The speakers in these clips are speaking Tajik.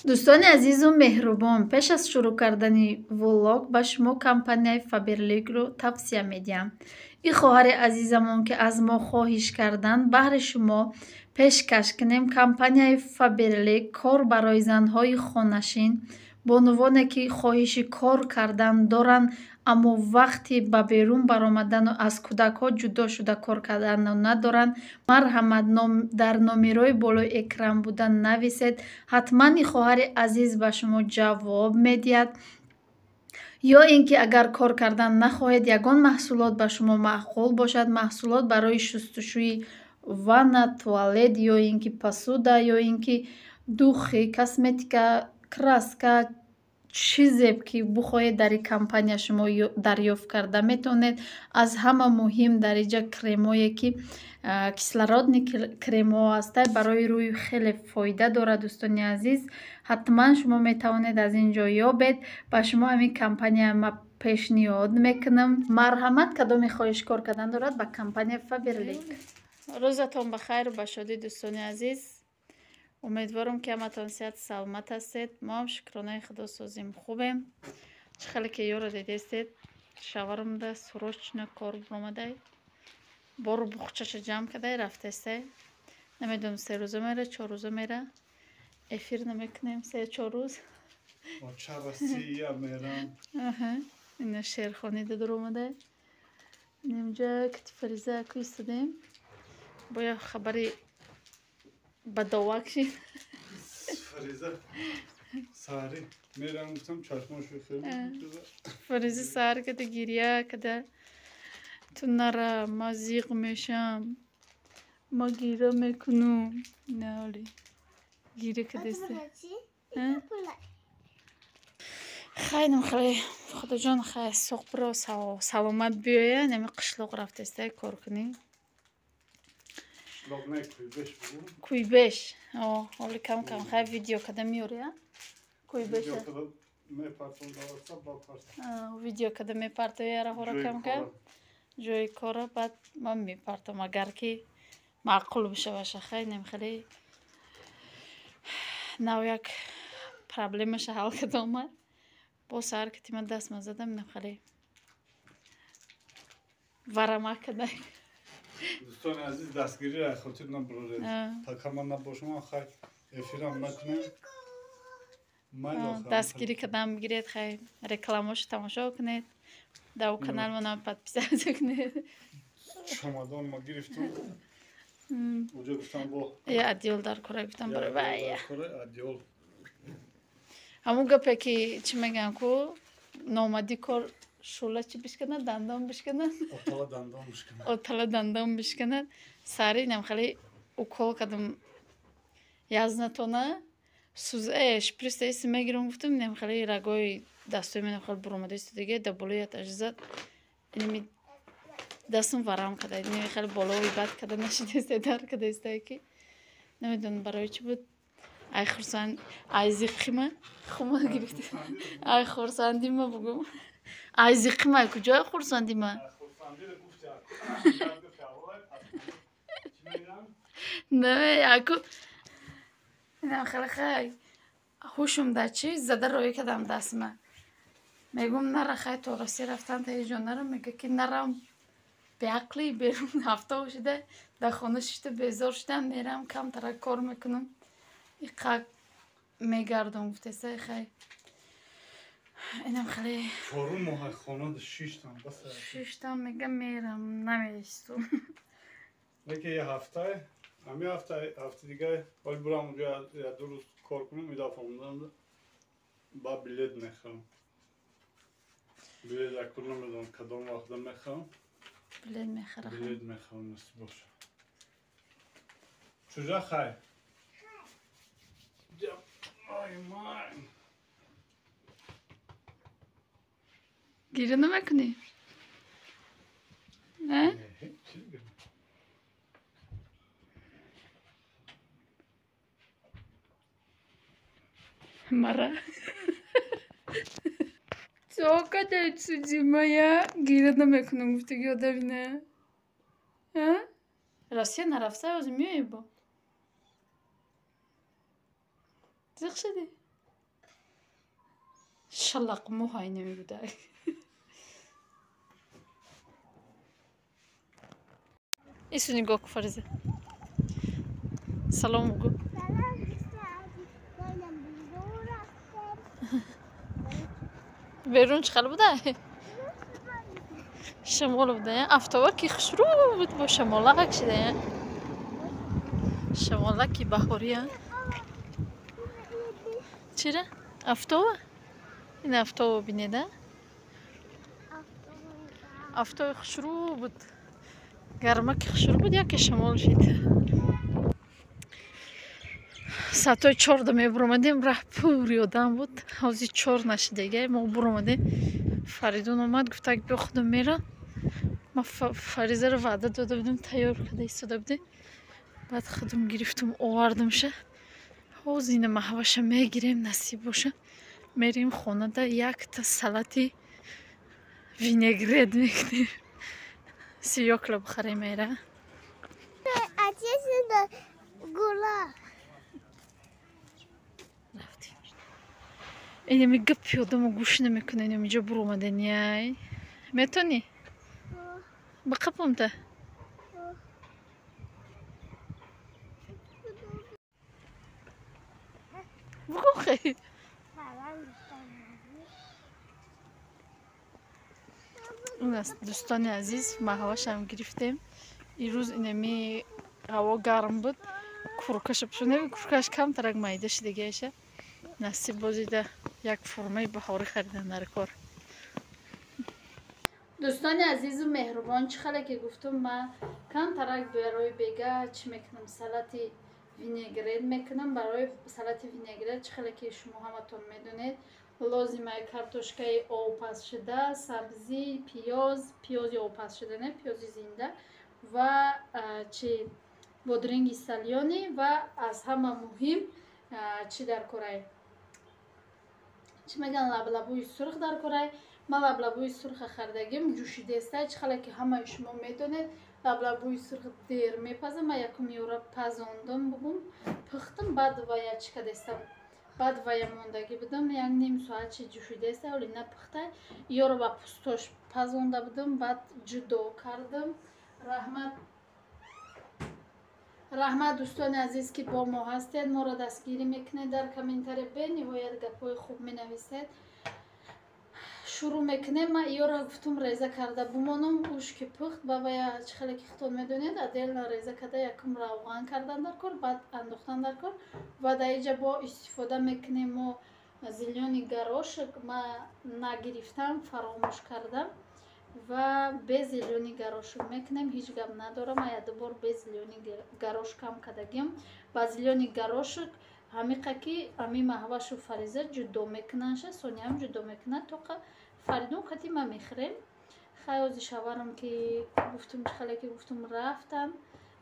дӯстони азизу меҳрубон, пеш аз шурӯъ кардани влог ба шумо компанияи Faberlic-ро тавсия медиҳам. Ин хоҳари азизамон, ки аз мо хоҳиш карданд баҳри шумо пешкаш кунем. Компанияи Faberlic кор барои занҳои хонашин, бонувоне ки хоҳиши кор кардан доранд, аммо вақти ба берун баромадану аз кӯдакҳо ҷудо шуда кор кардану надоранд. Марҳамат, дар номерои болои экран буда нависед. ҳатман ин хоҳари азиз ба шумо ҷавоб медиҳад. ё ин ки агар кор кардан нахоҳед, ягон маҳсулот ба шумо маъқул бошад, маҳсулот барои шустушӯи ванна, туалет, ё ин ки посуда, ё ин ки духи, косметика, краска, чизе ки бихоҳед дар ин компания шумо дарёфт карда метавонед. Аз ҳама муҳим дариҷа кремое ки кислородни кремҳо ҳастанд, барои рӯй хеле фоида дорад. Дӯстони азиз, ҳатман шумо метавонед аз ин ҷо ёбед. Ба шумо ҳамин компания ман пешниҳод мекунам. Марҳамат, кадоме хоҳиш кор кардан дорад ба компанияи Faberlic. Рӯзатон бахайр ба шодӣ дӯстони азиз. Умедворам ки ҳаматон сеҳат саломат ҳастед. Мо ҳам шукронаи худосозим хубем. Чӣ хеле ки ёро дидестед, шаварамда сурочна кор биромадай. Бору бухчаша ҷамъ кадай рафтесте. Намедонам 3 рӯза мера, 4 рӯза мера. Эфир намекунем 3-4 рӯз. Ина шерхони дидор омадай. Инҷа кити фариза ку истодем. Боя хабари бадовак шид. Фариза саҳри мерам гуфтам чашмошо хеле Фариза саҳар када гирья када ту нара, ма зиқ мешам, ма гира мекунам. Ина ҳоли гира кадеста. Хайнам хеле худоҷон хай соқ биро саломат биёя. Нами қишлоқ рафтеста кор кунӣ. Кӯйбеш. Ҳоли кам кам хай видео када меёрия? Кӯйбеш. Видео када мепартоя раҳора кам кам. Ҷои кора баъд ман мепартам, агар ки маъқул бишаваша. Хайнам хеле нав як проблемаша ҳал карда омад. Бо саҳар ки ман дастма задам, инам хеле варамак кадай. Дӯстони азиз, дастгириро хотир набуред. Пока ман набошам, хай эфирам накунем. Дастгирӣ кадам бигиред, хай рекламашо тамошо кунед. Дар канал манам подписаться кунед. Чамадан ма гирифтам. Уҷа гуфтам бо. Я адёл дар кора гуфтам барои вая. Адёл. Ҳамун гапе ки чӣ мегӯям ку номадӣ кор шӯла чӣ бишканад, дандон бишканад. Отала дандон бишканад. Сари инам хеле укол кадам язнатона. Шприста эси мегирам гуфтам, инам хеле рагои дастои менам хеле буромада истодаги, да болои аташ зад. Инами дастам варам кадай. Инами хеле болои бад када нашидеста дар кадеста ки. Намедонам барои чӣ буд. Ай хурсанд, ай зиқима, хума гирифти. Ай хурсандима бугум. Ай зиқима, куҷои хурсандима? Не, аку. Инам хеле хай. Ҳушум да чӣ зада роӣ кадам дастма. Мегум нара хай то Россия рафтан таи ҷо нара, мега ки нарам беақли берун ҳафта шуда дар хона шишта безор шудам, мерам камтарак кор мекунам. Иқак мегардам гуфтеса хай. Инам хеле чорум моҳай хона шиштам баса. Шиштам мега мерам намеистум. Леки я ҳафтае, ҳами ҳафта дигар вали бурам уҷа я ду рӯз кор кунам, идафамдам ба билет мехарам. Билет акур намедонам кадом вақта мехарам. Билет мехарам. Билет мехарам насиб боша. Чужа хай. Ай май. Гира намекунӣ? Мара. Чо кадай чудимая? Гира намекунам гуфтаги одамина. Россия нарафта озим меёи бо. Зиқ шуди? шалақ муҳай намебудай. Ису нигоҳ кун Фариза. Салом гӯ. берун чиқар будай? Шамол будая? Афтоба ки хушрӯ буд бо шамолак шидая? Шамолаки баҳория? Чира? Афтоба? Ин афтоба бинеда? Афтоби хушрӯ буд. Гармаки хушрӯ буд, яке шамол шид. Саатои 4 мебуромадем, раҳ пури одам буд. ҳози 4 нашидега мо буромадем. Фаридун омад, гуфта биё худам мерам. Ма Фаризаро ваъда дода будам, тайёр карда истода будем. Баъд худам гирифтум овардамша. ҳозир ина маҳваша мегирем, насиб боша. Мерим хонада якта салати винегрет мекунем. Сиёкла бихарем мера. Инами гапи одаму гӯш намекунем, инҷо буромадани яй. Метони? Ба қапамта? Бугу хай. ин аст дӯстони азиз, маҳвашам гирифтем. Ирӯз инами ҳаво гарм буд. Куркаша пушонем, куркаш камтарак майда шидагааша. Насиб бозида як формаи баҳорӣ харидан дар кор. дӯстони азизу меҳрубон, чӣ хеле ки гуфтум ман камтарак барои бега чӣ мекунам, салати винегрет мекунам. Барои салати винегрет чӣ хеле ки шумо ҳаматон медонед, лозимаи картошкаи овпазшуда, сабзӣ, пиёзи овпазшуда, не пиёзи зинда ва бодринги сальёни ва аз ҳама муҳим чӣ дар корай, чӣ мегӯянд, лаблабӯи сурх дар корай. Ман лаблабӯи сурха хардагим ҷӯшидестай, чӣ хеле ки ҳамаи шумо медонед, лаблабӯи сурх дер мепазам. Ман якум ёра пазондам бугум, пухтам, баъд вая чӣ кардестам, баъд вая мондагӣ будам як ним соат чи ҷӯшидестай, оли напухтай. Ёро ба пустош пазонда будам, баъд ҷудо кардам. раҳмат дӯстони азиз ки бо мо ҳастед, моро дастгирӣ мекунед, дар комментария бениҳоят гапҳои хуб менависед. шурӯъ мекунем. Ман ёро гуфтум реза карда бумонам, уш ки пухт ба вая чӣ хеле ки худтон медонед, отдельно реза карда якум равған кардан дар кор, баъд андохтан дар кор. Ва дар инҷа бо истифода мекунем мо зелёни горошек. Ман нагирифтам, фаромӯш кардам ва без зелёни горошек мекунем. ҳеҷ гап надорам, ман як ду бор без зелёни горошкам кардагим. Ба зелёни горошек ҳамиқа ки ами маҳвашу Фариза ҷудо мекунанша, Сониям ҷудо мекунад, то Фаридун қати ма мехӯрем. Хай ози шаварам ки гуфтум чӣ хеле ки гуфтум рафтам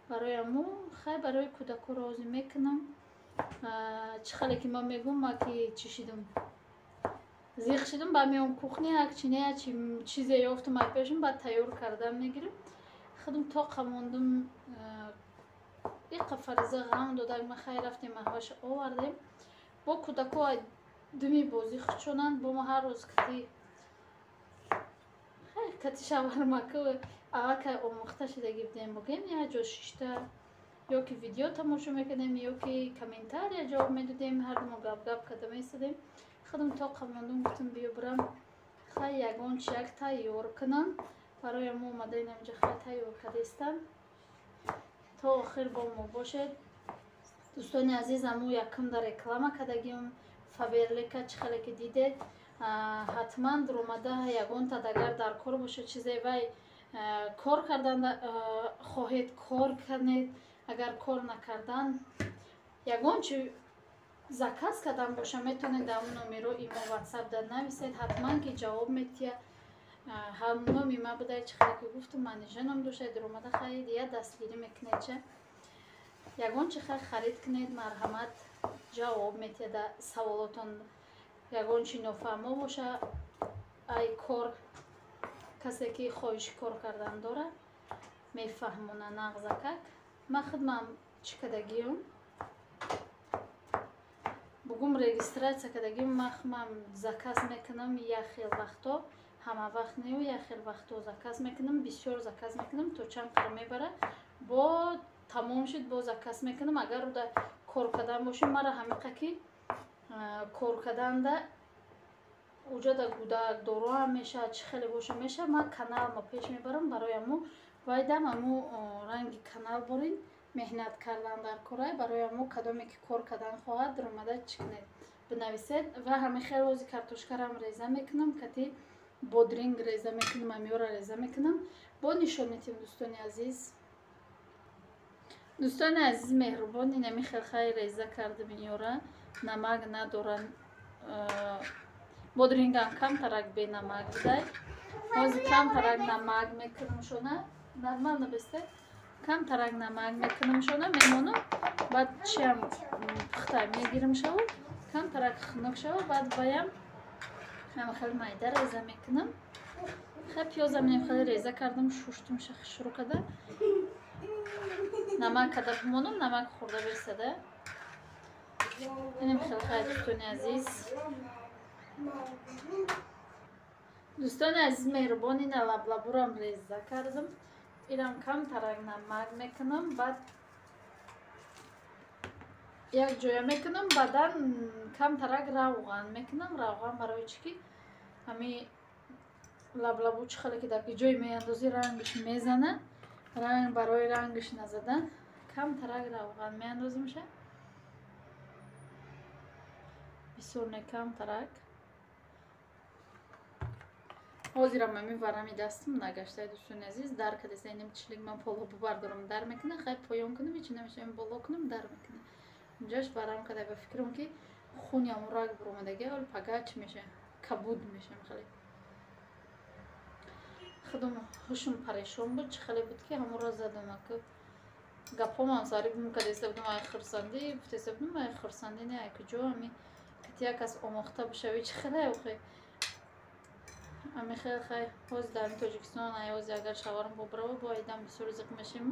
барои аму, хай барои кӯдакоро ози мекунам. чӣ хеле ки ман мегӯм, ма ки чӣ шидам, зиқ шидам, ба меом кухня, як чизе ёфтам аз пешам, ба тайёр кардан мегирам. худам тоқа мондам, иқа Фариза ғам додак, ма хай рафтем маҳваша овардем. Бо кӯдако думи бозӣ хушонанд, бо ма ҳар рӯз кати шавармака авака омӯхта шидагӣ будем богем, як ҷо шишта ё ки видео тамошо мекардем, ё ки комментария ҷавоб медодем, ҳардумо гап карда месадем. худам тоқа мондам, гуфтам биё бирам хай ягон чиyak тайёр кунам. барои мо омадаем инҷа, хай тайёр кардестам. то охир бо мо бошед дӯстони азиз. аму якумда реклама кардагим Фаберлика, чӣ хеле ки дидед, ҳатман дуромада ягон тадагар дар кор бошад, чизе вай кор кардан хоҳед кор канед. агар кор накардан ягон чи заказ кардан боша, метавонед дар он номеро имо ватсап дар нависед, ҳатман ки ҷавоб метия. ҳамоми ма будай, чӣ хеле ки гуфтум манижаном дошед, дуромада хаид я дастгирӣ мекунед, ча ягон чи хай харид кунед, марҳамат ҷавоб метия дар саволотон. ягон чи нофаҳмо боша, ай кор касе ки хоҳиши кор кардан дорад мефаҳмона нағзакак. ман худмам чӣ кардагиём бугум регистрация кардагим махмам заказ мекунам як хел вақто ҳама вақт не як хел вақто заказ мекунам бисёр заказ мекунам то чанд қадам мебара бо тамом шуд бо заказ мекунам агар уда кор кардан бошем мара ҳамиқа ки кор карданда уҷада гудак дороам меша чӣ хеле боша меша ман каналма пеш мебарам барои аму вайдам аму ранги канал борин меҳнат кардан дар корай барои аму кадоме ки кор кардан хоҳад ромада чикнед бинависед ва ҳамин хел ози картошкарам реза мекунам кати бодринг реза мекунам амиёра реза мекунам бо нишон медиҳем дӯстони азиз меҳрубон инами хелхай реза кардам инёра намак надоран бодрингам камтарак бенамак будай ҳозир камтарак намак мекунам шона нормально бесте камтарак намак мекунам шона мемонам баъд чиам пухта мегирам шава камтарак хунук шава баъд ваям ҳама хел майда реза мекунам хел пиёзам инам хеле реза кардам шуштум шурӯъ карда намак карда бимонам намак хӯрда бесада инам хел хай дӯстони азиз дӯстони азиз меҳрубон ина лаблабурам реза кардам инам камтарак намак мекунам баъд як ҷоя мекунам баъдан камтарак равған мекунам равған барои чӣ ки ҳами лаблабу чӣ хеле ки дар ки ҷои меандозӣ рангиш мезана ранг барои рангиш назадан камтарак равған меандозимша бисёр не камтарак ҳозирам ами варами дастам нагашта дӯстони азиз дар кадеса инам тишлик ман поло бубардорам дар мекунам хай поён кунам ичи намешавам боло кунам дар мекунам инҷош варам када ба фикрам ки хуням рак буромадаги ҳол пагач меша кабуд мешам хеле худам ҳушум парешон буд чӣ хеле буд ки ҳамонро задам аку гапомам сари бум кадеса будам ай хурсандӣ буфтеса будам ай хурсандӣ не ай куҷо ами кати як кас омохта бошави чӣ хеле охе ами хел хай ҳозир дар тоҷикистон ай ҳозир агар шаварам бобрава бо айдам бисёр зиқ мешем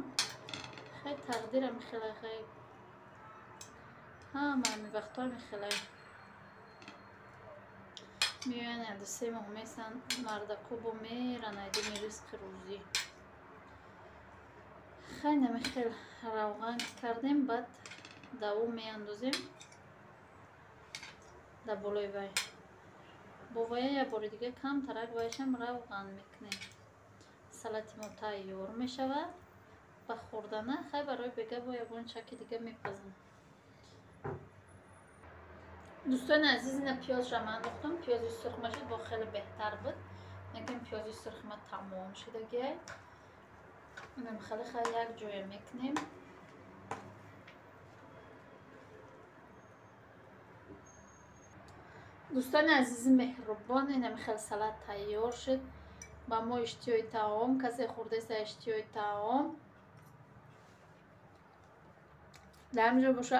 хай тақдир ами хеле хай ҳама ами вақтҳо ами хеле меоян яду се моҳ месан мардаку бо меран айдами ризқи рӯзӣ хай нами хел равған кардем баъд даву меандозем дар болои вай бо вая як бори дига камтарак вайшам равған мекунем салати мо тайёр мешавад ба хӯрдана хай барои бега бо ягон чаки дига мепазам дӯстони азиз ина пиёзшам андохтам пиёзи сурхма шуд бо хеле беҳтар буд лекин пиёзи сурхма тамом шудагиай инам хеле хай як ҷоя мекунем дӯстони азизи меҳрубон инам хел салат тайёр шуд ба мо иштиёи таом касе хӯрдеса иштиёи таом дар ҳамҷо боша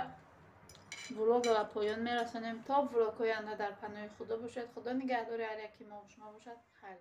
влога ба поён мерасонем то влогҳои анда дар паноҳи худо бошад худо нигаҳдори ҳар яки мо шумо бошад хайр